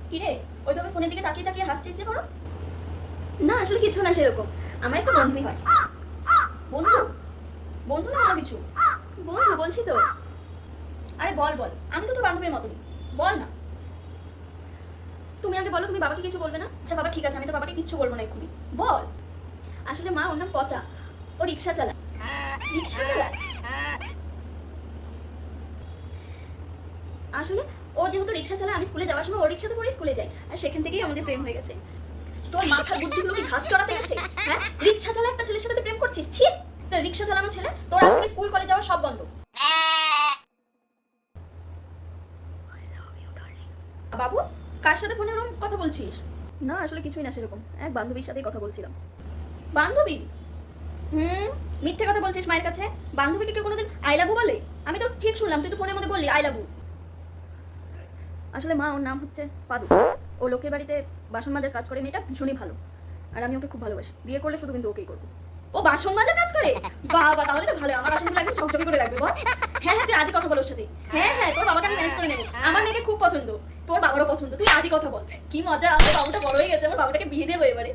কি রে, ওইভাবে ফোনের দিকে তাকিয়ে তাকিয়ে হাসছিস যে করো? না আসলে কিছু না সেরকম, আমার একটা বন্ধুই হয়। বন্ধু? বন্ধু না অন্য কিছু? বন্ধু বলছি তো। আরে বল বল, আমি তো তোর বান্ধবীর মতনই, বল না। তুমি আগে বলো, তুমি বাবাকে কিছু বলবে না? আচ্ছা বাবা ঠিক আছে, আমি তো বাবাকে কিচ্ছু বলবো না এক্ষুনি, বল। আসলে মা, ওর নাম পচা, ও রিক্সা চালায়। রিক্সা চালায়? আসলে ও যেহেতু রিক্সা চালায়, আমি স্কুলে যাওয়ার সময় ওর রিক্সাতে করে স্কুলে যাই, আর সেখান থেকেই আমাদের প্রেম হয়ে গেছে। তোর মাথার বুদ্ধিগুলো কি ঘাস চড়াতে গেছে? হ্যাঁ, রিক্সা চালা একটা ছেলের সাথে তুই প্রেম করছিস? ছি! রিক্সা চালানো ছেলে, তোর আজকে স্কুল কলেজ যাওয়া সব বন্ধ। বাবু, কার সাথে ফোনে এরকম কথা বলছিস? না আসলে কিছুই না সেরকম, এক বান্ধবীর সাথেই কথা বলছিলাম। বান্ধবী? মিথ্যে কথা বলছিস মায়ের কাছে। বান্ধবীকে কেউ কোনোদিন আই লাভ বলে? আমি তো ঠিক শুনলাম, তুই তো ফোনের মধ্যে বললি আই লাভ। আসলে মা, ওর নাম হচ্ছে পাদু। ও লোকের বাড়িতে বাসন মাজার কাজ করে, মেয়েটা ভীষণই ভালো, আর আমি ওকে খুব ভালোবাসি। বিয়ে করলে শুধু কিন্তু ওকেই করবো। ও বাসন মাজার কাজ করে? বাবা, তাহলে তো ভালো, আমার বাসনগুলো একদম চকচকে করে রাখবে বল। হ্যাঁ হ্যাঁ, তুই আজই কথা বল ওর সাথে। হ্যাঁ হ্যাঁ, তোর বাবাকে আমি ম্যানেজ করে নেবো, আমার মেয়েকে খুব পছন্দ, তোর বাবারও পছন্দ, তুই আজই কথা বল। কি মজা, আমার বাবুটা বড় হয়ে গেছে, আমার বাবুটাকে বিয়ে দেবো এবারে।